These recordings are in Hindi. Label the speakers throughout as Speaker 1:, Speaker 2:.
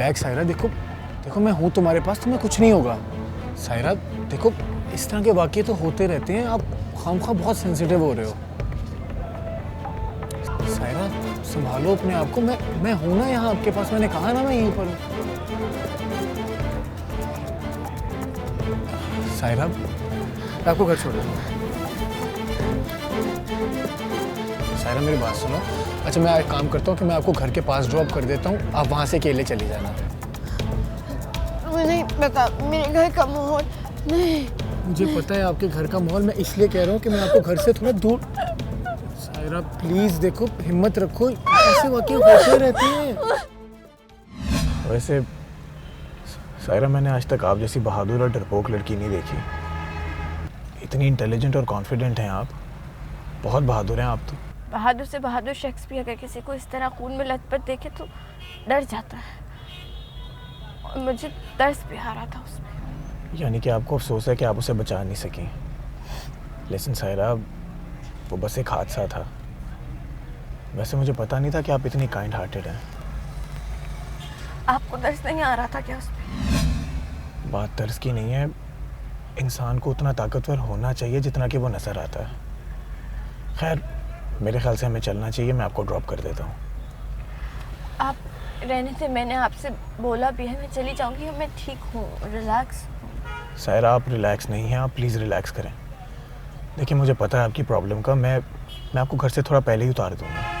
Speaker 1: रिलैक्स सायरा, देखो देखो मैं हूँ तुम्हारे पास, तुम्हें कुछ नहीं होगा। सायरा देखो, इस तरह के वाक़ये तो होते रहते हैं, आप खामखा बहुत सेंसिटिव हो रहे हो। सायरा संभालो अपने आप को, मैं हूं ना यहाँ आपके पास, मैंने कहा ना मैं यहीं पर हूँ। सायरा मैं आपको घर छोड़ दूँगा। सायरा मेरी बात सुनो। अच्छा मैं एक काम करता हूँ कि मैं आपको घर के पास ड्रॉप कर देता हूँ, आप वहाँ से अकेले चली जाना।
Speaker 2: मुझे नहीं पता मेरे घर का माहौल नहीं।
Speaker 1: मुझे पता है आपके घर का माहौल, मैं इसलिए कह रहा हूँ कि मैं आपको घर से थोड़ा दूर। सायरा प्लीज देखो, हिम्मत रखो, ऐसे वाक़ये होते रहते हैं। वैसे सायरा मैंने आज तक आप जैसी बहादुर और डरपोक लड़की नहीं देखी। इतनी इंटेलिजेंट और कॉन्फिडेंट हैं आप, बहुत बहादुर हैं आप तो।
Speaker 2: बहादुर से बहादुर शख्स भी अगर किसी को इस तरह खून में लथपथ देखे तो डर जाता है, और मुझे तरस भी आ रहा था उसमें।
Speaker 1: यानी कि आपको अफसोस है कि आप उसे बचा नहीं सकी। लेकिन सायरा वो बस एक हादसा था। वैसे मुझे पता नहीं था कि आप इतनी काइंड हार्टेड हैं।
Speaker 2: आपको दर्द नहीं आ रहा था क्या उसमें?
Speaker 1: बात तर्स की नहीं है, इंसान को उतना ताकतवर होना चाहिए जितना कि वो नजर आता है। खैर मेरे ख्याल से हमें चलना चाहिए, मैं आपको ड्रॉप कर देता हूँ।
Speaker 2: आप रहने से, मैंने आपसे बोला भी है मैं चली जाऊंगी, मैं ठीक हूँ, रिलैक्स।
Speaker 1: सायरा आप रिलैक्स नहीं हैं, आप प्लीज़ रिलैक्स करें। देखिए मुझे पता है आपकी प्रॉब्लम का, मैं आपको घर से थोड़ा पहले ही उतार दूँगा।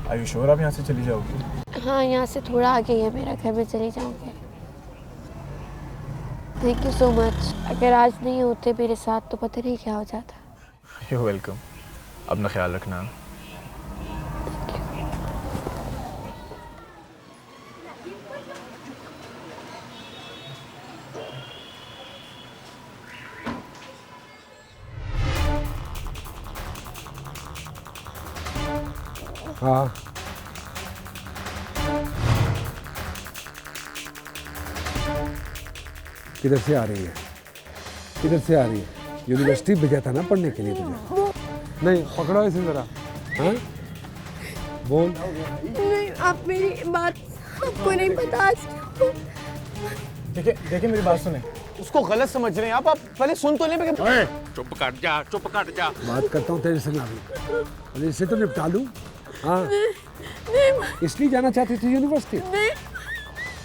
Speaker 1: Are you sure आप यहाँ से चली जाओगी?
Speaker 2: हाँ, यहाँ से थोड़ा आगे है मेरा घर, में चली जाऊंगी। Thank you so much. अगर आज नहीं होते मेरे साथ तो पता नहीं क्या हो जाता।
Speaker 1: You're welcome। अपना ख्याल रखना।
Speaker 3: हाँ किधर से आ रही है? किधर से आ रही है? यूनिवर्सिटी भेजा था ना पढ़ने के लिए तुझे? नहीं, पकड़ो इसे जरा। हाँ बोल।
Speaker 2: नहीं, आप मेरी बात आपको नहीं पता।
Speaker 1: देखिए मेरी बात सुने, उसको गलत समझ रहे हैं आप पहले सुन तो ले।
Speaker 4: चुप कर जा, चुप कर जा।
Speaker 3: बात करता हूँ तेरे संग अभी, अरे इसे तो निपटा लूँ। हाँ इसलिए जाना चाहती थी यूनिवर्सिटी?
Speaker 2: नहीं,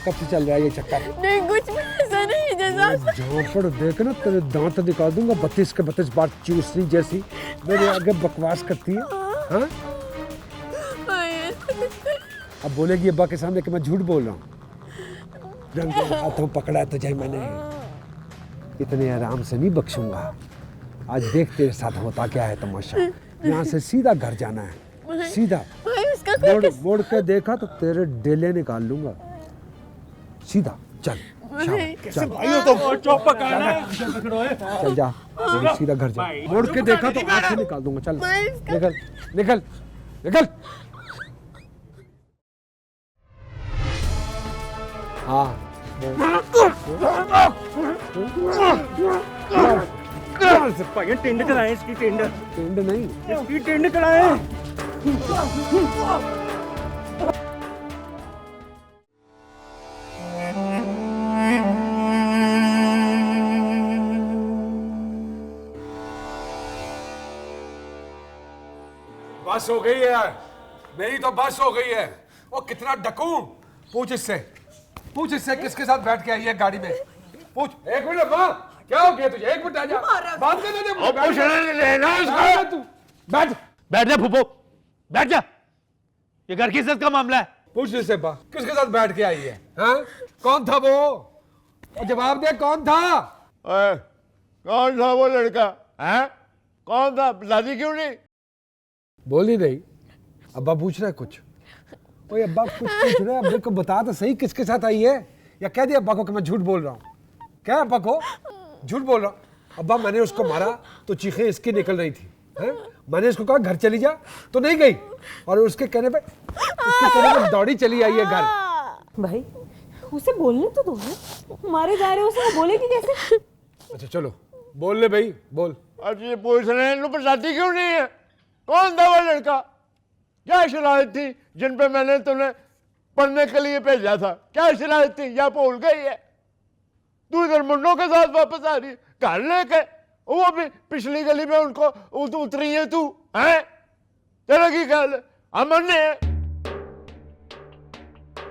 Speaker 3: कब से चल रहा है ये चक्कर?
Speaker 2: नहीं कुछ भी ऐसा नहीं जैसा।
Speaker 3: झापड़ देख ना तेरे दांत निकाल दूंगा 32 के 32 बार चूसनी जैसी मेरे आगे बकवास करती है। हाँ अब बोलेगी अब्बा के सामने कि मैं झूठ बोल रहा हूँ। हाथों पकड़ा तुझे मैंने, इतने आराम से नहीं बख्शूंगा। आज देख तेरे साथ होता क्या है तमाशा। यहाँ से सीधा घर जाना है, सीधा। मोड़ के देखा तो तेरे डेले निकाल लूंगा। सीधा चल,
Speaker 4: कैसे भाई हो तुम? चुप कर।
Speaker 3: चल जा, सीधा घर जा। मोड़ के देखा तो आँख से निकाल दूंगा। चल निकल निकल निकल। हाँ
Speaker 4: टेंड कराए इसकी, टेंड
Speaker 3: नहीं,
Speaker 4: इसकी टेंड कराए।
Speaker 5: बस हो गई है यार, मेरी तो बस हो गई है। वो कितना डकू, पूछ इससे किसके साथ बैठ के आई है गाड़ी में? पूछ। एक मिनट माँ, क्या हो गया तुझे? एक मिनट आ जा, बात करने दे।
Speaker 4: पूछ लेना उसको।
Speaker 5: तू बैठ
Speaker 4: बैठ जा फूफो, बैठ जा। ये घर की इज्जत का मामला है।
Speaker 5: पूछ इससे बा किसके साथ बैठ के आई है? हाँ? कौन था वो? और जवाब दे, कौन था?
Speaker 6: ओए, कौन था वो लड़का? हैं? कौन था? शादी क्यों नहीं?
Speaker 3: बोल ही नहीं। अब्बा पूछ रहा है कुछ। ओए अब्बा कुछ पूछ रहा है, अब्बे को बता तो सही किसके साथ आई है, या कह दिया अब्बा को कि मैं झूठ बोल रहा हूँ? क्या अब्बा को झूठ बोल रहा हूँ? अब्बा मैंने उसको मारा तो चीखें इसकी निकल रही थी, हैं? मैंने इसको कहा घर चली जा तो नहीं गई, और उसके कहने पे दौड़ी चली आई है घर।
Speaker 7: भाई उसे बोलने तो दो ना, मारे जा रहे हो उसे, बोलेगी कैसे?
Speaker 5: अच्छा चलो बोल ले भाई, बोल।
Speaker 6: अब ये पूछ रहे हैं इनको शादी क्यों नहीं है? कौन था वो लड़का? क्या शरारत थी जिन पे मैंने तुम्हें पढ़ने के लिए भेजा था? क्या शरारत थी? या भूल गई है? तू इधर मुंडों के साथ वापस आ रही है घर लेके, वो भी पिछली गली में उनको उतरी है तू, हैं? तेरा की ख्याल है? अमन ने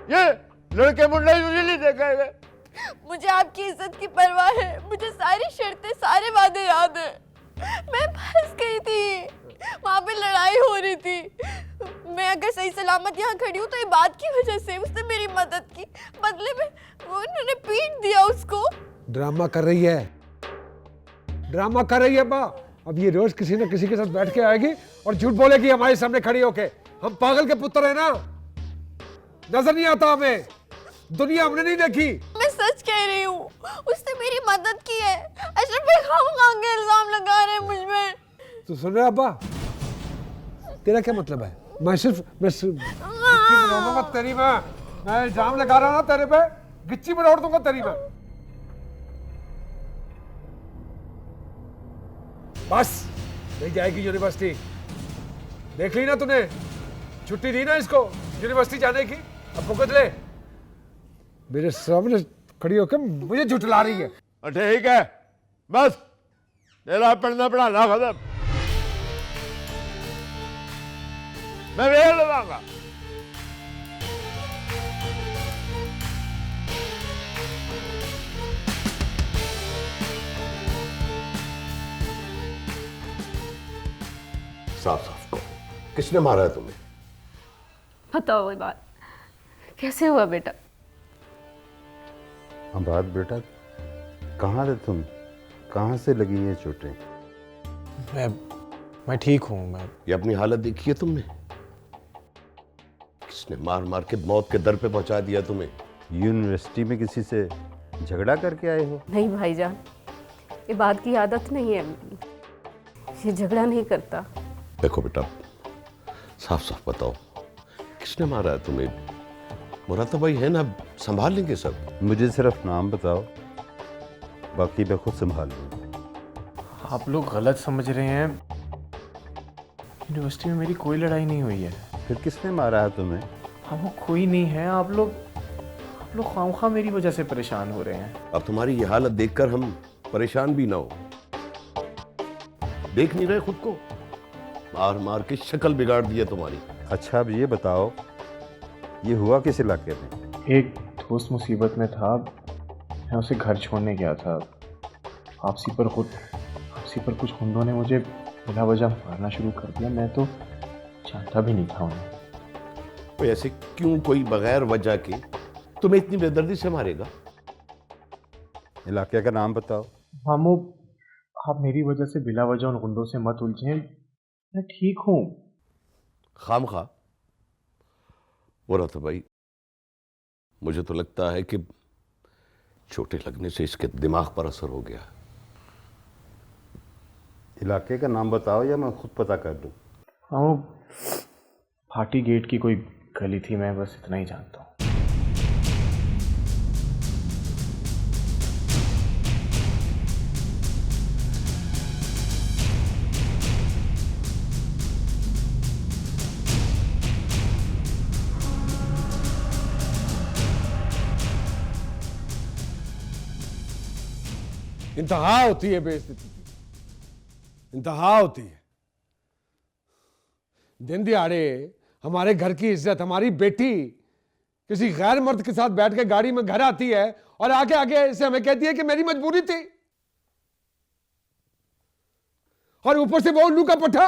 Speaker 6: ये लड़के मुंडे तुझे नहीं देखा है?
Speaker 2: मुझे आपकी इज्जत की परवाह है, मुझे सारी शर्तें सारे वादे याद है। मैं फंस गई थी, वहां पे लड़ाई हो रही थी। मैं अगर सही सलामत यहाँ खड़ी हूँ तो ये बात की वजह से उसने मेरी मदद की, बदले में उन्होंने पीट दिया उसको।
Speaker 3: ड्रामा कर रही है, ड्रामा कर रही है अब्बा। अब ये रोज किसी न किसी के साथ बैठ के आएगी और झूठ बोलेगी हमारे सामने खड़ी होके। हम पागल के पुत्र है ना, नजर नहीं आता हमें, दुनिया हमने नहीं देखी।
Speaker 2: मैं सच कह रही हूँ, उसने मेरी मदद की है। अशरफ भाई खामखा के इल्जाम लगा रहे हैं मुझ में।
Speaker 3: तू सुन रहा अब्बा? तेरा क्या मतलब है? मैं सिर्फ
Speaker 5: बनाऊंगा तेरी मैं इल्जाम लगा रहा ना तेरे पे, गिच्ची में उड़ दूंगा तेरी मैं। बस नहीं जाएगी यूनिवर्सिटी, देख ली ना तूने, छुट्टी दी ना इसको यूनिवर्सिटी जाने की, अब भुगत ले।
Speaker 3: मेरे सामने खड़ी होकर
Speaker 5: मुझे झुठला रही है।
Speaker 6: ठीक है, बस तेरा पढ़ना पढ़ाना खत्म, मैं वेल लगाऊंगा।
Speaker 8: साफ साफ कहो, किसने मारा है तुम्हें?
Speaker 7: बताओ वही बात, कैसे हुआ बेटा?
Speaker 9: बात बेटा, कहाँ थे तुम? कहाँ से लगी ये चोटें?
Speaker 1: मैं ठीक हूँ। मैं
Speaker 8: ये अपनी हालत देखी है तुमने? किसने मार मार के मौत के दर पे पहुंचा दिया तुम्हें?
Speaker 9: यूनिवर्सिटी में किसी से झगड़ा करके आए हो?
Speaker 7: नहीं भाईजान, ये बात की आदत नहीं है, ये झगड़ा नहीं करता।
Speaker 8: देखो बेटा, साफ साफ बताओ, किसने मारा है तुम्हें? मुराद भाई है ना, संभाल लेंगे सब।
Speaker 9: मुझे सिर्फ नाम बताओ, बाकी मैं खुद संभाल लूँगा।
Speaker 1: आप लोग गलत समझ रहे हैं, यूनिवर्सिटी में मेरी कोई लड़ाई नहीं हुई है।
Speaker 9: फिर किसने मारा है तुम्हें?
Speaker 1: हाँ वो कोई नहीं है, आप लोग खामखा मेरी वजह से परेशान हो रहे हैं।
Speaker 8: अब तुम्हारी ये हालत देखकर हम परेशान भी ना हो, देख नहीं रहे खुद को? मार मार के शक्ल बिगाड़ दी है तुम्हारी।
Speaker 9: अच्छा अब ये बताओ, ये हुआ किस इलाके में?
Speaker 1: एक दोस्त मुसीबत में था, मैं उसे घर छोड़ने गया था। वापसी पर कुछ गुंडों ने मुझे बिना वजह मारना शुरू कर दिया। मैं तो जानता भी नहीं था उन्हें।
Speaker 8: तो ऐसे क्यों कोई बगैर वजह के तुम्हें इतनी बेदर्दी से मारेगा?
Speaker 9: इलाके का नाम बताओ।
Speaker 1: मामू, आप मेरी वजह से बिला वजह उन गुंडों से मत उलझें, मैं ठीक हूँ।
Speaker 8: खामखा बोला था भाई, मुझे तो लगता है कि चोटें लगने से इसके दिमाग पर असर हो गया।
Speaker 9: इलाके का नाम बताओ या मैं खुद पता कर दूं।
Speaker 1: मामू, भाटी गेट की कोई गली थी, मैं बस इतना ही जानता हूँ।
Speaker 5: इंतहा होती है बेइज्जती की, इंतहा होती है। दिन दिहाड़े हमारे घर की इज्जत, हमारी बेटी किसी गैर मर्द के साथ बैठ के गाड़ी में घर आती है और आगे आगे ऐसे हमें कहती है कि मेरी मजबूरी थी, और ऊपर से वो उल्लू का पट्टा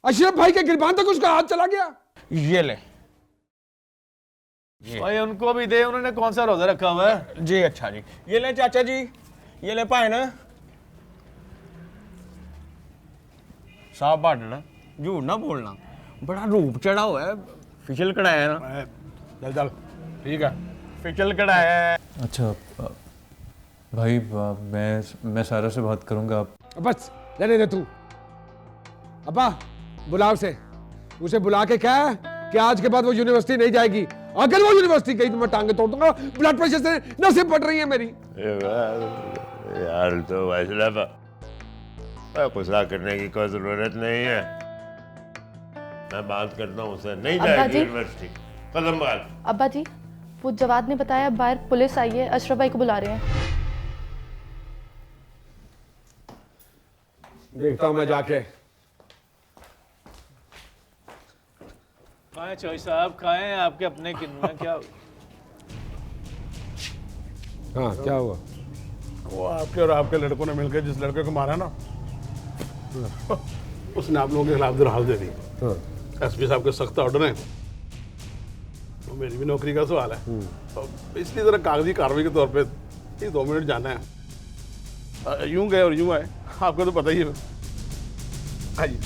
Speaker 3: अशरफ भाई के गिरबान तक उसका हाथ चला गया।
Speaker 1: ये ले
Speaker 6: भाई उनको भी दे, उन्होंने कौन सा रोजा रखा हुआ है?
Speaker 1: जी। अच्छा जी, ये ले चाचा जी, ये ले पाए ना साफ बांटना, झूठ ना बोलना। बड़ा रूप चढ़ा हुआ है, फिशल कढ़ाया है ना।
Speaker 5: चल चल ठीक है।
Speaker 1: फिशल कढ़ाया है।
Speaker 10: अच्छा भाई मैं सारा से बात करूंगा। आप
Speaker 3: बस रहने दे तू। अब्बा बुलाओ उसे बुला के क्या है कि आज के बाद वो यूनिवर्सिटी नहीं जाएगी। अगर वो यूनिवर्सिटी गई तो मैं टांगे तोड़ दूंगा। ब्लड प्रेशर से नसें फट रही है मेरी।
Speaker 6: यार तो वैसे गुस्सा करने की कोई जरूरत नहीं है। मैं बात करता हूँ उससे, नहीं जाएगी यूनिवर्सिटी। कदम बाल।
Speaker 2: अब्बा जी, वो जवाद ने बताया बाहर पुलिस आई है, अशरफ भाई को बुला रहे हैं।
Speaker 3: देखता हूँ मैं जाके।
Speaker 6: खाएं चौधरी साहब, खाएं, आपके अपने किन्नू हैं क्या?
Speaker 3: हाँ क्या हुआ?
Speaker 5: वो आपके और आपके लड़कों ने मिलकर जिस लड़के को मारा ना, उसने आप लोगों के खिलाफ दरहाल दे दी। एसपी साहब के सख्त ऑर्डर हैं। तो मेरी भी नौकरी का सवाल है, तो इसलिए जरा कागजी कार्रवाई के तौर पे 2 मिनट जाना है। यूं गए और यूं आए, आपको तो पता ही है। हाँ जी।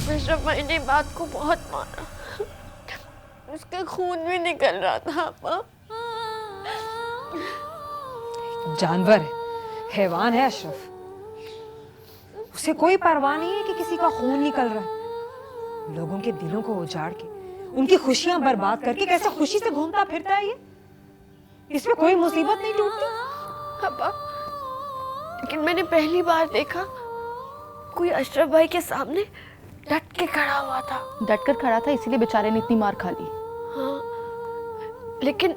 Speaker 2: अशरफ भाई ने बात को बहुत मारा, उसका खून भी निकल रहा था। अब्बा
Speaker 11: जानवर है, हैवान है अशरफ। उसे कोई परवाह नहीं है कि किसी का खून निकल रहा है। लोगों के दिलों को उजाड़ के उनकी खुशियां बर्बाद करके कैसे खुशी से घूमता फिरता है ये। इसमें कोई मुसीबत नहीं टूटती।
Speaker 2: अब्बा, लेकिन मैंने पहली बार देखा कोई अशरफ भाई के सामने डट के खड़ा हुआ था। डट कर खड़ा था, इसीलिए बेचारे ने इतनी मार खा ली। हाँ, लेकिन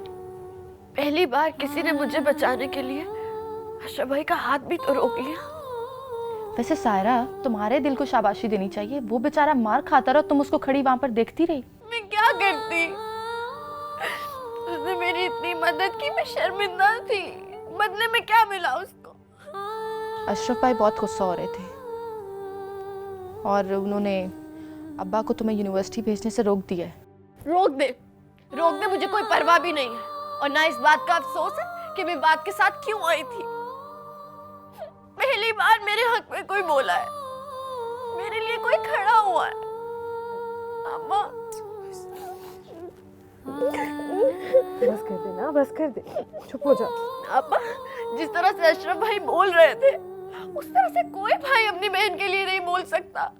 Speaker 2: पहली बार किसी ने मुझे बचाने के लिए अशरफ भाई का हाथ भी तो रोक लिया। वैसे सायरा, तुम्हारे दिल को शाबाशी देनी चाहिए। वो बेचारा मार खाता रहा, तुम उसको खड़ी वहां पर देखती रही। मैं क्या करती? उसने मेरी इतनी मदद की, मैं शर्मिंदा थी। बदले में क्या मिला उसको? अशरफ भाई बहुत गुस्सा हो रहे थे और उन्होंने अब्बा को तुम्हें यूनिवर्सिटी भेजने से रोक दिया है। रोक दे, मुझे कोई परवाह भी नहीं है। और ना इस बात का अफसोस है कि मैं बात के साथ क्यों आई थी। पहली बार मेरे हक में कोई बोला है, मेरे लिए कोई खड़ा हुआ है। अम्मा
Speaker 11: बस कर दे ना, बस कर दे, चुप हो जा।
Speaker 2: अब्बा, जिस तरह से अशरफ भाई बोल रहे थे, उस तरह से कोई भाई अपनी बहन के लिए नहीं बोल सकता।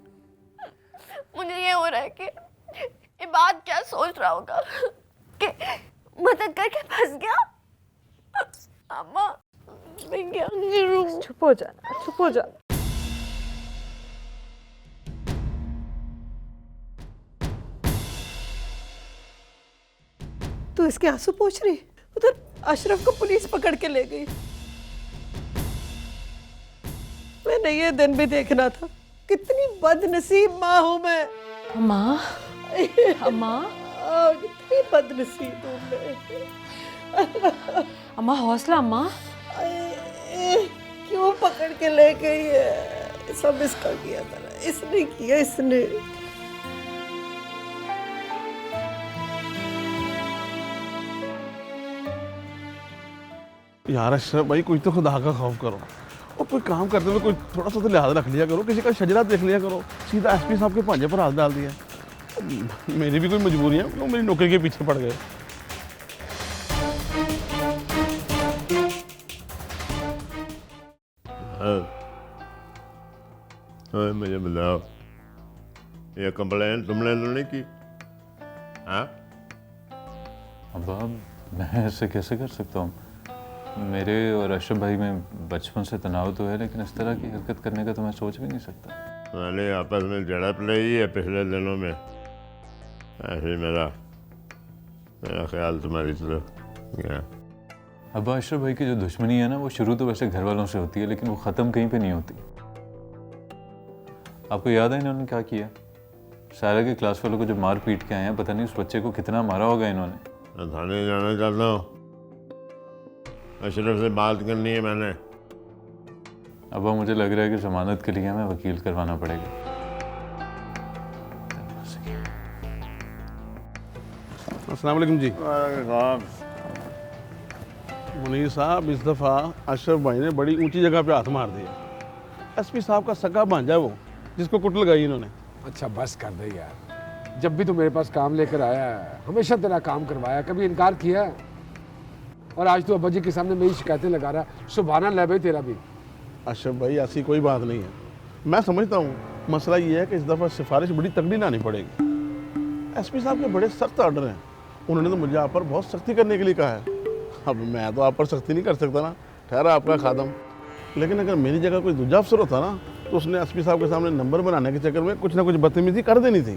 Speaker 2: मुझे ये हो रहा है कि ये बात क्या सोच रहा होगा कि मदद करके फंस गया। अम्मा, मैं क्या करूं?
Speaker 11: चुप हो जा, चुप हो जा।
Speaker 12: तू इसके आंसू पोंछ रही? उधर अशरफ को पुलिस पकड़ के ले गई। मैंने ये दिन भी देखना था। कितनी बदनसीब माँ हूँ मैं।
Speaker 11: अम्मा, अम्मा,
Speaker 12: कितनी बदनसीब हूँ मैं।
Speaker 11: अम्मा हौसला अम्मा।
Speaker 12: क्यों पकड़ के ले गई है? सब इसका किया था ना, इसने किया, इसने।
Speaker 5: यार अशरफ भाई, कुछ तो खुदा का खौफ करो और कोई काम करते हुए कोई थोड़ा सा तो लिहाज रख लिया करो। किसी का शजरा देख लिया करो। सीधा एसपी साहब के पांजे पर हाथ डाल दिया। मेरी भी कोई मजबूरी है, क्यों मेरी नौकरी के पीछे पड़ गए।
Speaker 6: मुझे बताओ, ये कंप्लेन तुमने तो नहीं की? हाँ?
Speaker 10: अब्बा, मैं ऐसे कैसे कर सकता हूँ? मेरे और अशरफ भाई में बचपन से तनाव तो है, लेकिन इस तरह की हरकत करने का तो मैं सोच भी नहीं सकता।
Speaker 6: मैंने आपस में झड़प रही है पिछले दिनों में, ऐसे मेरा ख्याल तुम्हारी तरफ गया।
Speaker 10: अब्बा, अशरफ भाई की जो दुश्मनी है ना, वो शुरू तो वैसे घर वालों से होती है, लेकिन वो ख़त्म कहीं पे नहीं होती। आपको याद है इन्होंने क्या किया? सारा के क्लास वालों को जो मार पीट के आए हैं, पता नहीं उस बच्चे को कितना मारा होगा इन्होंने।
Speaker 6: थाने जाना चाहता हूँ, अशरफ से बात करनी है मैंने।
Speaker 10: अब्बा मुझे लग रहा है कि जमानत के लिए हमें वकील करवाना पड़ेगा।
Speaker 5: अस्सलाम वालेकुम जी। मुनीर साहब, इस दफ़ा अशरफ भाई ने बड़ी ऊंची जगह पे हाथ मार दिया। एसपी साहब का सगा भांजा है वो, जिसको कुट लगाई इन्होंने।
Speaker 3: अच्छा बस कर दे यार, जब भी तू मेरे पास काम लेकर आया है हमेशा तेरा काम करवाया, कभी इनकार किया है? और आज तो अब्बा जी के सामने मेरी शिकायतें लगा रहा है। सुभान अल्लाह भाई तेरा भी।
Speaker 5: अशरफ भाई ऐसी कोई बात नहीं है, मैं समझता हूँ मसला ये है कि इस दफ़ा सिफारिश बड़ी तगड़ी लानी पड़ेगी। एसपी साहब के बड़े सख्त ऑर्डर हैं, उन्होंने तो मुझे आप पर बहुत सख्ती करने के लिए कहा है। अब मैं तो आप पर सख्ती नहीं कर सकता ना, ठहरा आपका खादम। लेकिन अगर मेरी जगह कोई दूसरा अफसर होता ना तो उसने एसपी साहब के सामने नंबर बनाने के चक्कर में कुछ ना कुछ बदतमीजी कर देनी थी।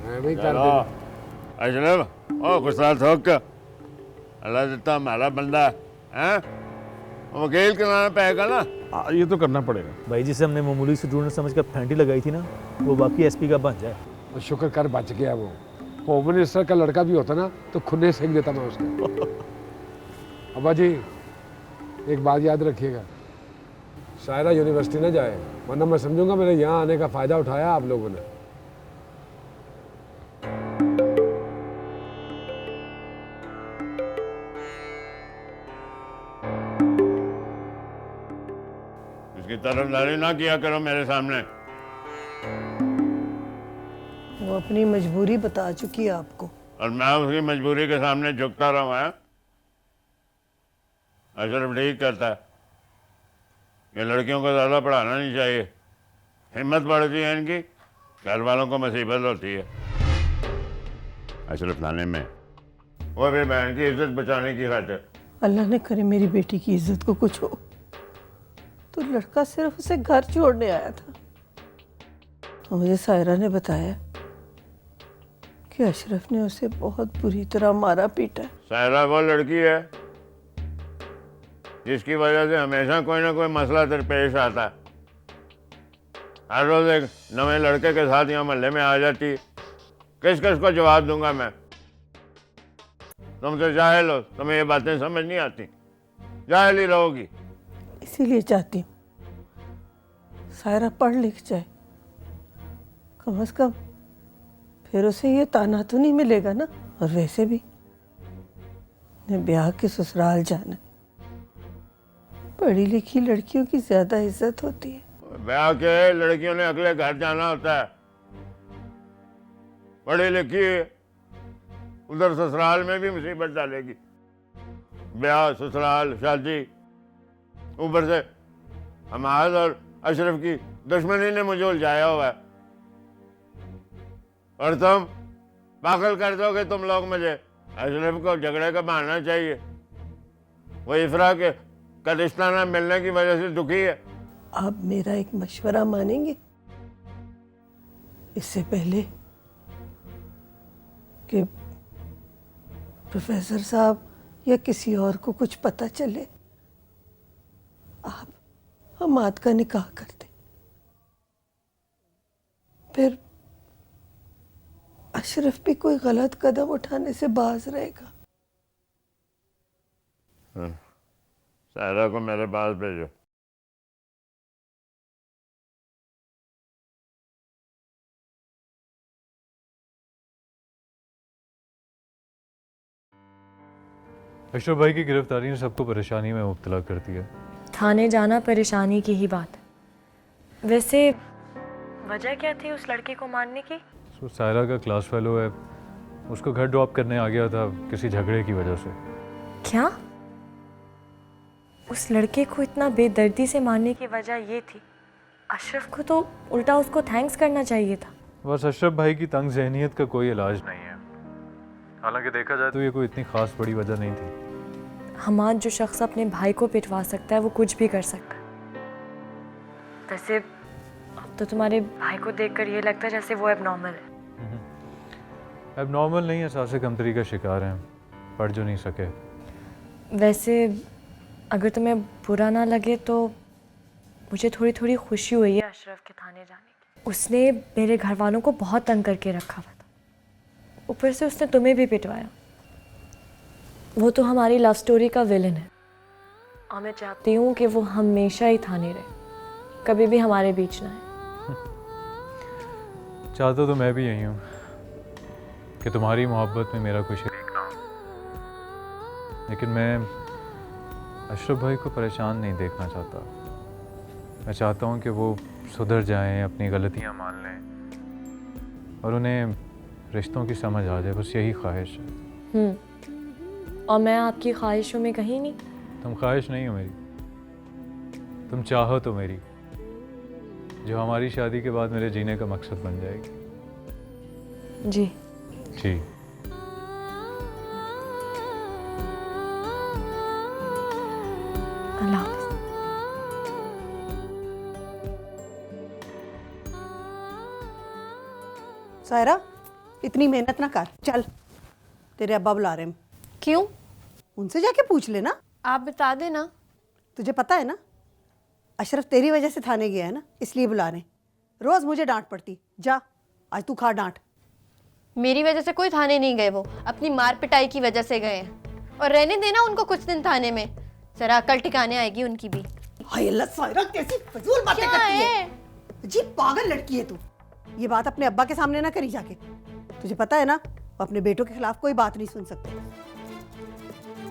Speaker 6: अशरफ ओ गुस्सा थोक अल्लाह देता हमारा बंदा है, वकील कराना पड़ेगा ना।
Speaker 5: ये तो करना पड़ेगा।
Speaker 4: भाई जिसे हमने मामूली स्टूडेंट समझ कर फैंटी लगाई थी ना, वो बाकी एसपी का भांजा है।
Speaker 3: और शुक्र कर बच गया वो। होम मिनिस्टर का लड़का भी होता ना तो खुन्ने सेक देता मैं उसको। अब्बा जी एक बात याद रखिएगा, शायरा यूनिवर्सिटी ना जाए, वरना मैं समझूंगा मेरे यहाँ आने का फ़ायदा उठाया आप लोगों ने।
Speaker 6: इसकी तरफदारी ना किया करो मेरे सामने।
Speaker 12: वो अपनी मजबूरी बता चुकी है आपको,
Speaker 6: और मैं उसकी मजबूरी के सामने झुकता रहा है। अशरफ ठीक करता है कि लड़कियों को ज़्यादा पढ़ाना नहीं चाहिए, हिम्मत बढ़ती है इनकी, घर वालों को मुसीबत होती है। अशरफ थाने में वो भी बहन की इज्जत बचाने की खातिर।
Speaker 12: अल्लाह ने करे मेरी बेटी की इज्जत को कुछ हो, तो लड़का सिर्फ उसे घर छोड़ने आया था। तो मुझे सायरा ने बताया कि अशरफ ने उसे बहुत बुरी तरह मारा पीटा।
Speaker 6: सायरा वो लड़की है जिसकी वजह से हमेशा कोई ना कोई मसला दरपेश आता है। हर रोज एक नए लड़के के साथ यहाँ मोहल्ले में आ जाती है। किस किस को जवाब दूंगा मैं? तुम तो जाहिल हो, तुम्हें ये बातें समझ नहीं आती, जाहिल ही रहोगी।
Speaker 12: इसीलिए चाहती हूँ सायरा पढ़ लिख जाए, कम से कम फिर उसे ये ताना तो नहीं मिलेगा ना। और वैसे भी ब्याह के ससुराल जाना, पढ़ी लिखी लड़कियों की ज्यादा इज्जत होती है।
Speaker 6: ब्याह के लड़कियों ने अगले घर जाना होता है, पढ़ी लिखी उधर ससुराल में भी मुसीबत डालेगी। ब्याह, ससुराल, शादी, ऊपर से हमाद और अशरफ की दुश्मनी ने मुझे उलझाया हुआ है। और तुम पागल कर दोगे तुम लोग मुझे। अशरफ को झगड़े का बहाना चाहिए, वो इफरा के का रिश्ता ना मिलने की वजह से दुखी है।
Speaker 12: आप मेरा एक मशवरा मानेंगे? इससे पहले कि प्रोफेसर साहब या किसी और को कुछ पता चले, आप हमाद का निकाह कर दें, फिर अशरफ भी कोई गलत कदम उठाने से बाज रहेगा।
Speaker 6: सायरा को मेरे पास भेजो।
Speaker 10: अशरफ भाई की गिरफ्तारी ने सबको परेशानी में मुब्तला कर दिया।
Speaker 2: थाने जाना परेशानी की ही बात है। वैसे वजह क्या थी उस लड़के को मारने की?
Speaker 10: तो सायरा का क्लास फेलो है, उसको घर ड्रॉप करने आ गया था किसी झगड़े की वजह से।
Speaker 2: क्या? उस लड़के को इतना बेदर्दी से मारने की वजह ये थी? अशरफ को तो उल्टा उसको थैंक्स करना चाहिए था।
Speaker 10: बस अशरफ भाई की तंग ज़हनियत का कोई इलाज नहीं है। हालांकि देखा जाए तो ये कोई इतनी खास बड़ी वजह नहीं थी।
Speaker 2: हमाद जो शख्स अपने भाई को पिटवा सकता है वो कुछ भी कर सकता है। वैसे अब तो तुम्हारे भाई को देखकर ये लगता है जैसे वो एबनॉर्मल है।
Speaker 10: एबनॉर्मल नहीं है, एहसास कमतरी का शिकार हैं, पढ़ जो नहीं सके।
Speaker 2: वैसे अगर तुम्हें बुरा ना लगे तो मुझे थोड़ी थोड़ी खुशी हुई है अशरफ के थाने जाने की। उसने मेरे घर वालों को बहुत तंग करके रखा हुआ था, ऊपर से उसने तुम्हें भी पिटवाया। वो तो हमारी लव स्टोरी का विलन है और मैं चाहती हूँ कि वो हमेशा ही थाने रहे। कभी भी हमारे बीच ना आए।
Speaker 10: चाहता तो मैं भी यही हूँ कि तुम्हारी मोहब्बत में मेरा कोई शरीक ना हो, लेकिन मैं अशरफ भाई को परेशान नहीं देखना चाहता। मैं चाहता हूँ कि वो सुधर जाएं, अपनी गलतियाँ मान लें और उन्हें रिश्तों की समझ आ जाए, बस यही ख्वाहिश है।
Speaker 2: और मैं आपकी ख्वाहिशों में कहीं नहीं।
Speaker 10: तुम ख्वाहिश नहीं हो मेरी, तुम चाहो तो मेरी, जो हमारी शादी के बाद मेरे जीने का मकसद बन जाएगी।
Speaker 2: जी
Speaker 10: जी।
Speaker 2: अल्लाह हाफ़िज़।
Speaker 12: सायरा, इतनी मेहनत ना कर, चल तेरे अब्बा बुला रहे हैं।
Speaker 2: क्यों?
Speaker 12: उनसे जाके पूछ लेना।
Speaker 2: आप बता देना।
Speaker 12: तुझे पता है ना, अशरफ तेरी वजह से थाने गया है ना, इसलिए बुला रहे हैं। रोज मुझे डांट पड़ती, जा आज तू खा डांट।
Speaker 2: मेरी वजह से कोई थाने नहीं गए, वो अपनी मार पिटाई की वजह से गए हैं। और रहने देना उनको कुछ दिन थाने में, जरा अकल टिकाने आएगी उनकी भी।
Speaker 12: हाय अल्लाह, सायरा कैसी फजूल बातें करती है। जी पागल लड़की है तू। ये बात अपने अब्बा के सामने ना करी जाके। तुझे पता है ना, वो अपने बेटों के खिलाफ कोई बात नहीं सुन सकते।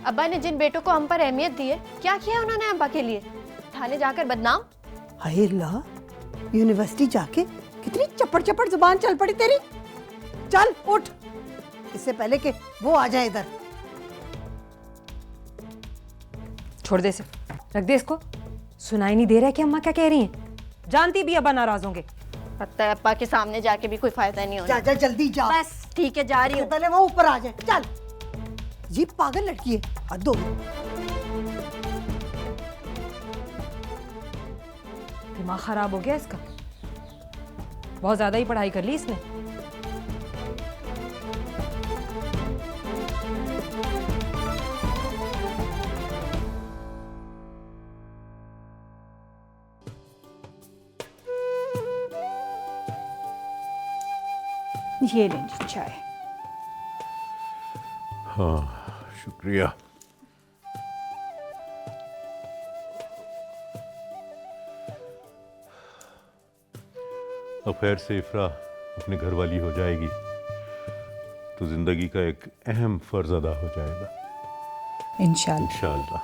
Speaker 2: अब्बा ने जिन बेटों को हम पर अहमियत दी है, क्या किया है उन्होंने अब्बा के लिए? थाने जाकर बदनाम।
Speaker 12: हाय अल्लाह, यूनिवर्सिटी जाके कितनी चपड़ चपड़ जुबान चल पड़ी तेरी। चल उठ, इससे पहले कि वो आ जाए इधर।
Speaker 11: छोड़ दे इसे, रख दे इसको। सुनाई नहीं दे रहा है कि अम्मा क्या कह रही हैं? जानती भी अब्बा नाराज होंगे।
Speaker 2: पता है अब्बा के सामने जाके भी कोई फायदा नहीं होना।
Speaker 12: जा जा जल्दी जा।
Speaker 2: बस ठीक है, जा रही हूँ।
Speaker 12: पहले वो ऊपर आ जाए। चल, ये पागल लड़की है। हद हो गई।
Speaker 11: दिमाग खराब हो गया इसका, बहुत ज्यादा ही पढ़ाई कर ली इसने।
Speaker 13: ये लीजिए चाय।
Speaker 9: हाँ शुक्रिया। अब खैर से इफ्रा अपनी घरवाली हो जाएगी तो जिंदगी का एक अहम फर्ज अदा हो जाएगा।
Speaker 13: इंशाल्लाह
Speaker 9: इंशाल्लाह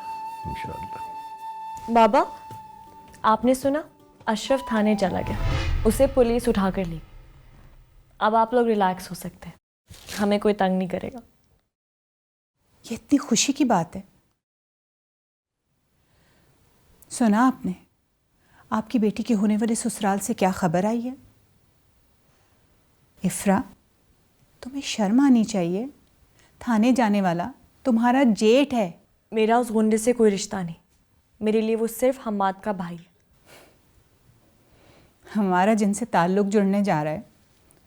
Speaker 9: इंशाल्लाह।
Speaker 2: बाबा, आपने सुना? अशरफ थाने चला गया, उसे पुलिस उठा कर ली। अब आप लोग रिलैक्स हो सकते हैं, हमें कोई तंग नहीं करेगा।
Speaker 13: ये इतनी खुशी की बात है। सुना आपने आपकी बेटी के होने वाले ससुराल से क्या खबर आई है? इफ्रा, तुम्हें शर्म आनी चाहिए। थाने जाने वाला तुम्हारा जेठ है।
Speaker 2: मेरा उस गुंडे से कोई रिश्ता नहीं, मेरे लिए वो सिर्फ हम्माद का भाई है।
Speaker 13: हमारा जिनसे ताल्लुक जुड़ने जा रहा है,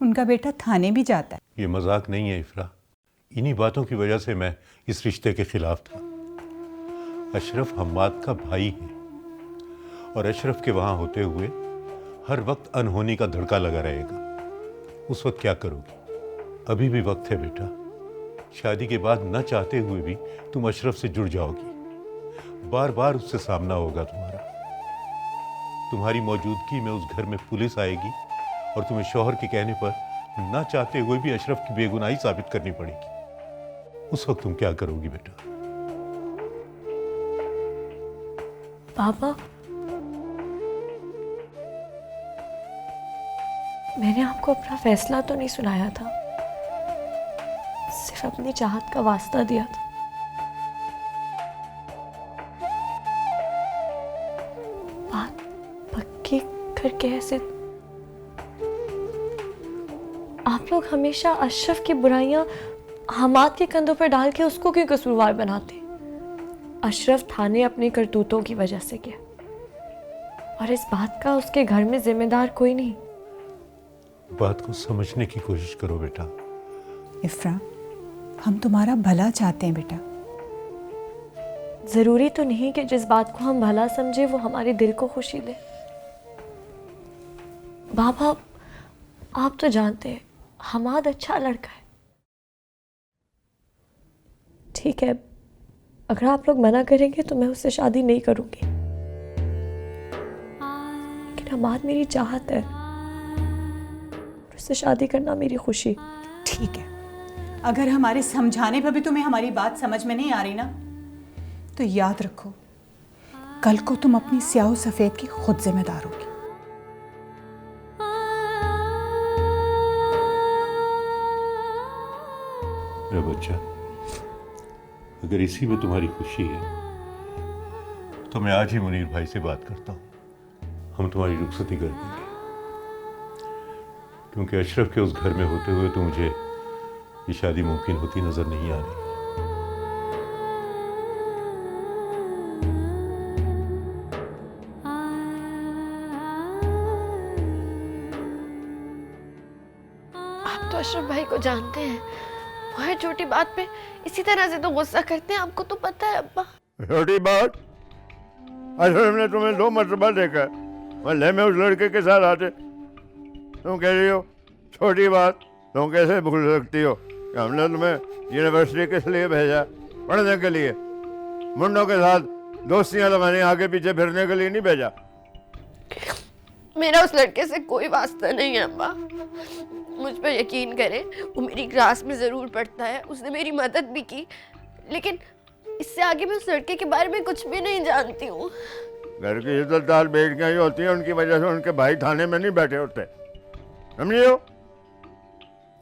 Speaker 13: उनका बेटा थाने भी जाता है।
Speaker 9: ये मजाक नहीं है इफ्रा, इन्हीं बातों की वजह से मैं इस रिश्ते के खिलाफ था। अशरफ हम्माद का भाई है और अशरफ के वहाँ होते हुए हर वक्त अनहोनी का धड़का लगा रहेगा। उस वक्त क्या करोगी? अभी भी वक्त है बेटा। शादी के बाद न चाहते हुए भी तुम अशरफ से जुड़ जाओगी। बार बार उससे सामना होगा तुम्हारा। तुम्हारी मौजूदगी में उस घर में पुलिस आएगी और तुम्हें शौहर के कहने पर न चाहते हुए भी अशरफ की बेगुनाही साबित करनी पड़ेगी। उस वक्त तुम क्या करोगी बेटा?
Speaker 2: पापा, मैंने आपको अपना फैसला तो नहीं सुनाया था, सिर्फ अपनी चाहत का वास्ता दिया था। बात पक्की करके ऐसे आप लोग हमेशा अशरफ की बुराइयां हम्माद के कंधों पर डाल के उसको क्यों कसूरवार बनाते? अशरफ थाने अपनी करतूतों की वजह से गया और इस बात का उसके घर में जिम्मेदार कोई नहीं।
Speaker 9: बात को समझने की कोशिश करो बेटा।
Speaker 13: इफ्रा, हम तुम्हारा भला चाहते हैं बेटा।
Speaker 2: जरूरी तो नहीं कि जिस बात को हम भला समझे वो हमारे दिल को खुशी दे। बाबा, आप तो जानते हैं हम्माद अच्छा लड़का है। ठीक है, अगर आप लोग मना करेंगे तो मैं उससे शादी नहीं करूंगी, मेरा बाद मेरी चाहत है और उससे शादी करना मेरी खुशी।
Speaker 13: ठीक है, अगर हमारे समझाने पर भी तुम्हें हमारी बात समझ में नहीं आ रही ना, तो याद रखो कल को तुम अपनी स्याह सफेद की खुद जिम्मेदार होगी।
Speaker 9: मेरा बच्चा, अगर इसी में तुम्हारी खुशी है तो मैं आज ही मुनीर भाई से बात करता हूँ, हम तुम्हारी रुखसती कर देंगे। क्योंकि अशरफ के उस घर में होते हुए तो मुझे ये शादी मुमकिन होती नजर नहीं आ रही।
Speaker 2: आप तो अशरफ भाई को जानते हैं, वो हर छोटी बात पे इसी तरह से तो गुस्सा करते हैं, आपको तो पता है अब्बा।
Speaker 6: छोटी बात? अशरफ ने तुम्हें 2 मरतबा देखा है, मोहल्ले में उस लड़के के साथ आते, तुम कह रही हो छोटी बात? तुम कैसे भूल सकती हो कि हमने तुम्हें यूनिवर्सिटी किस लिए भेजा? पढ़ने के लिए, मुंडों के साथ दोस्तियां लगाने, आगे पीछे फिरने के लिए नहीं भेजा।
Speaker 2: मेरा उस लड़के से कोई वास्ता नहीं है अब्बा, मुझ पर यकीन करें, वो मेरी क्लास में ज़रूर पढ़ता है, उसने मेरी मदद भी की, लेकिन इससे आगे मैं उस लड़के के बारे में कुछ भी नहीं जानती हूँ।
Speaker 6: घर की इज्जतदार बेटियां ही होती हैं, उनकी वजह से उनके भाई थाने में नहीं बैठे होते, समझी हो?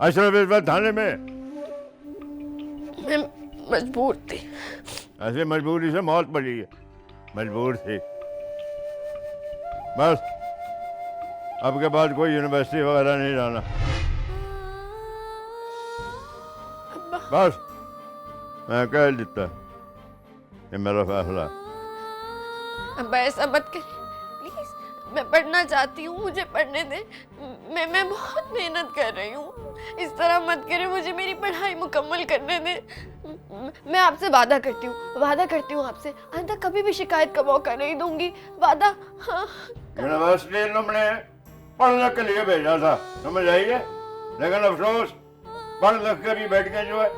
Speaker 6: अशरफ इस बार थाने में।
Speaker 2: मैं मजबूर थी।
Speaker 6: ऐसे मजबूरी से मौत पड़ी है, मजबूर थी। बस अब के बाद कोई यूनिवर्सिटी वगैरह नहीं जाना, बस मैं कह देता, ये मेरा फैसला है।
Speaker 2: अब्बा ऐसा मत करिए प्लीज, मैं पढ़ना चाहती हूँ, मुझे पढ़ने दें, मैं बहुत मेहनत कर रही हूँ, इस तरह मत करें, मुझे मेरी पढ़ाई मुकम्मल करने दें। मैं आपसे वादा करती हूँ आपसे आइंदा कभी भी शिकायत का मौका नहीं दूंगी, वादा। हाँ।
Speaker 6: यूनिवर्सिटी तुमने पढ़ने के लिए भेजा था, समझ आई है, लेकिन अफसोस पढ़ लिख के भी बैठ के जो है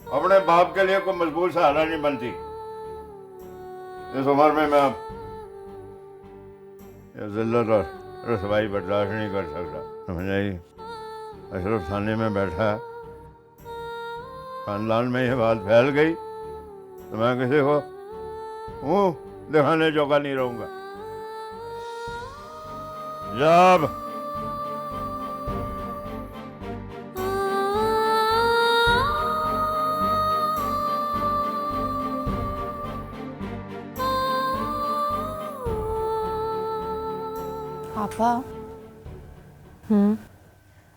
Speaker 6: अपने बाप के लिए कोई मजबूर सहारा नहीं बनती। इस उम्र में मैं जिल्लत और रसवाई बर्दाश्त नहीं कर सकता, समझ आई? अशरफ थाने में बैठा है, खानदान में ये बात फैल गई तो मैं किसी को मुंह दिखाने जोगा नहीं रहूंगा। जब
Speaker 2: पापा,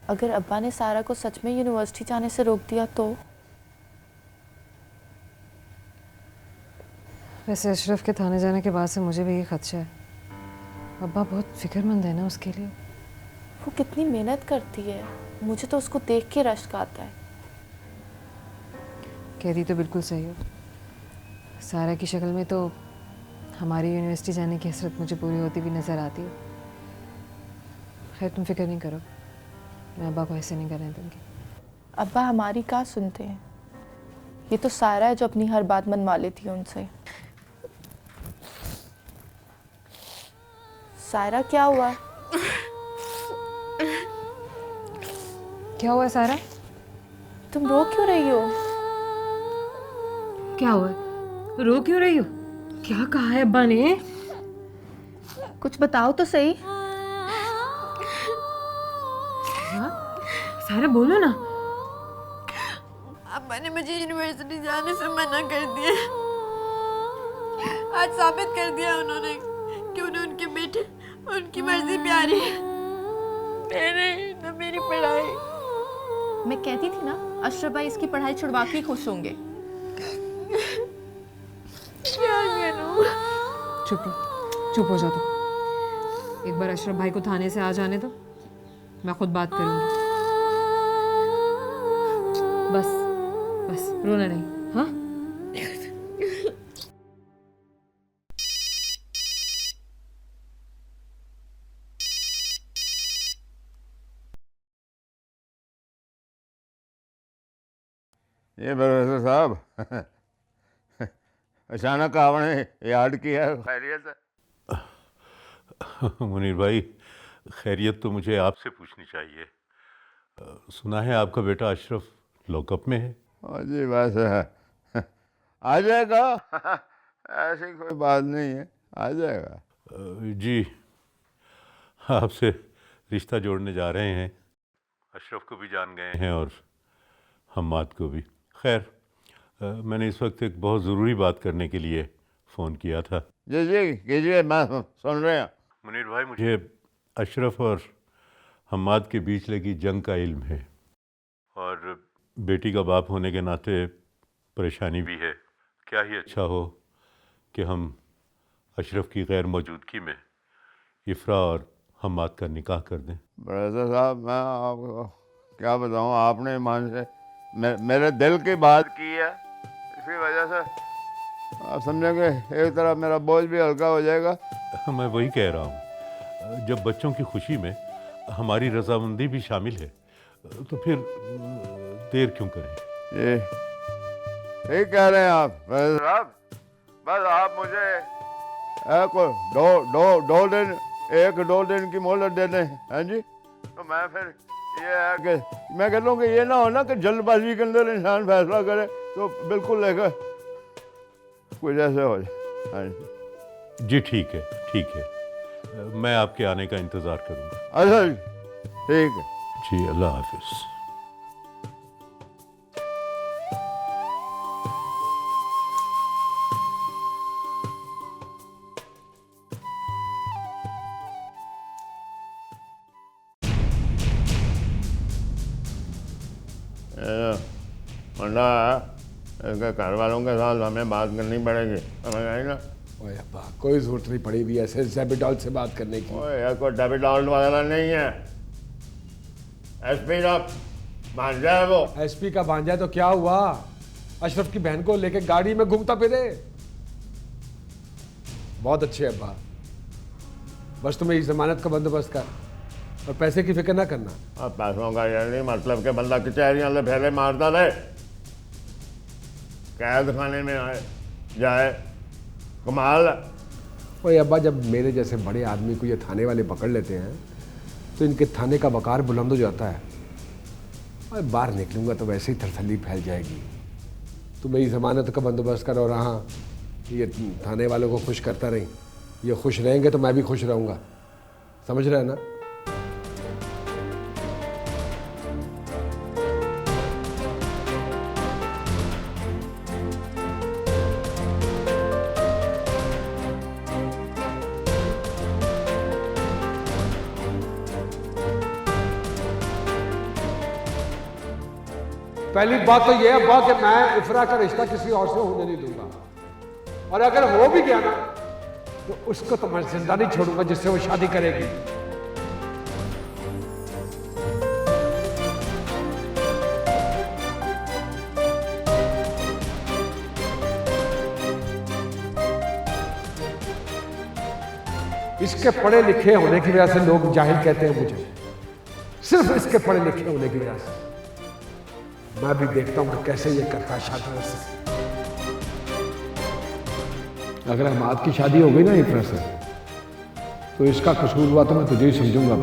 Speaker 2: अगर अब्बा ने सारा को सच में यूनिवर्सिटी जाने से रोक दिया तो?
Speaker 11: वैसे अशरफ के थाने जाने के बाद से मुझे भी ये खदशा है, अब्बा बहुत फिक्रमंद है ना उसके लिए।
Speaker 2: वो कितनी मेहनत करती है, मुझे तो उसको देख के रश्क आता है।
Speaker 11: कहती तो बिल्कुल सही हो, सारा की शक्ल में तो हमारी यूनिवर्सिटी जाने की हसरत मुझे पूरी होती भी नज़र आती है। खैर तुम फिक्र नहीं करो, मैं अब्बा को ऐसे नहीं करने दूंगी।
Speaker 2: अब्बा हमारी कहाँ सुनते हैं, ये तो सारा है जो अपनी हर बात मनवा लेती है उनसे। सारा क्या हुआ?
Speaker 11: क्या हुआ सारा?
Speaker 2: तुम रो क्यों रही हो?
Speaker 11: क्या हुआ? रो क्यों रही हो? क्या कहा है अब्बा ने?
Speaker 2: कुछ बताओ तो सही।
Speaker 11: सारा बोलो ना।
Speaker 2: अब्बा ने मुझे यूनिवर्सिटी जाने से मना कर दिया, आज साबित कर दिया उन्होंने कि उन्हें उनके बेटे उनकी मर्जी प्यारी है, मेरे न मेरी पढ़ाई। मैं कहती थी ना अशरफ भाई इसकी पढ़ाई छुड़वा के खुश होंगे। क्या करूं?
Speaker 11: चुप हो जाओ तुम। एक बार अशरफ भाई को थाने से आ जाने दो, मैं खुद बात करूंगी। बस रोना नहीं, हाँ?
Speaker 6: ये प्रोफेसर साहब अचानक आपने याद किया, खैरियत है?
Speaker 9: मुनीर भाई, खैरियत तो मुझे आपसे पूछनी चाहिए। सुना है आपका बेटा अशरफ लॉकअप में है।
Speaker 6: जी बस आ जाएगा। ऐसी कोई बात नहीं है, आ जाएगा।
Speaker 9: जी, आपसे रिश्ता जोड़ने जा रहे हैं। अशरफ को भी जान गए हैं और हम्माद को भी। खैर, मैंने इस वक्त एक बहुत ज़रूरी बात करने के लिए फ़ोन किया था।
Speaker 6: जी जी कीजिए, मैं सुन रहे हैं।
Speaker 9: मुनीर भाई, मुझे अशरफ और हम्माद के बीच लगी जंग का इल्म है और बेटी का बाप होने के नाते परेशानी भी है। क्या ही अच्छा हो कि हम अशरफ की गैर मौजूदगी में इफ़रा और हम्माद का निकाह कर दें।
Speaker 6: ब्रदर साहब, मैं आपको क्या बताऊं, आपने ईमान से मेरे दिल की बात की है। इसी वजह से आप समझेंगे एक तरह मेरा बोझ भी हल्का हो जाएगा।
Speaker 9: मैं वही कह रहा हूँ, जब बच्चों की खुशी में हमारी रजामंदी भी शामिल है तो फिर देर क्यों करें।
Speaker 6: ये ठीक कह रहे हैं आप ब्रदर साहब। बस आप मुझे दो दिन की मोहलत दे दें, हैं जी। तो मैं फिर ये है कि मैं कहता हूँ कि ये ना हो ना कि जल्दबाजी के अंदर इंसान फैसला करे, तो बिल्कुल लेकर कुछ ऐसे हो जाए। हाँ
Speaker 9: जी ठीक है, मैं आपके आने का इंतज़ार करूँगा।
Speaker 6: अच्छा जी, ठीक है
Speaker 9: जी, अल्लाह हाफिज़।
Speaker 6: मुंडा इसके घर वालों के साथ हमें बात करनी पड़ेगी, समझ आई ना।
Speaker 3: ओए अब्बा, कोई जरूरत नहीं पड़ी भी ऐसे डेबिटॉल से बात करने की।
Speaker 6: ओए यार, कोई डेबिटॉल वगैरह नहीं है। एसपी का भांजा है वो।
Speaker 3: एसपी का भांजा तो क्या हुआ, अशरफ की बहन को लेके गाड़ी में घूमता फिरे। बहुत अच्छे अब्बा, बस तुम्हें इस जमानत का बंदोबस्त कर और पैसे की फिक्र ना करना।
Speaker 6: अब पैसों का ये नहीं मतलब कि बंदा कचहरियाँ से पहले मारता रहे, कैद खाने में आए जाए, कमाल।
Speaker 3: ओए अब्बा, जब मेरे जैसे बड़े आदमी को ये थाने वाले पकड़ लेते हैं तो इनके थाने का वकार बुलंद हो जाता है और बाहर निकलूंगा तो वैसे ही थरथली फैल जाएगी। तो मेरी ज़मानत का बंदोबस्त कर और हाँ, ये थाने वालों को खुश करता रही। ये खुश रहेंगे तो मैं भी खुश रहूँगा, समझ रहे हैं ना। पहली बात तो यह अब्बा कि मैं इफरा का रिश्ता किसी और से होने नहीं दूंगा, और अगर हो भी गया ना तो उसको तो मैं जिंदा नहीं छोड़ूंगा जिससे वो शादी करेगी। इसके पढ़े लिखे होने की वजह से लोग जाहिल कहते हैं मुझे, सिर्फ इसके पढ़े लिखे होने की वजह से। मैं भी देखता हूं कि कैसे ये करता शादी से। अगर हमाद की शादी हो गई ना इफरा से तो इसका कसूर हुआ तो मैं तुझे ही समझूंगा।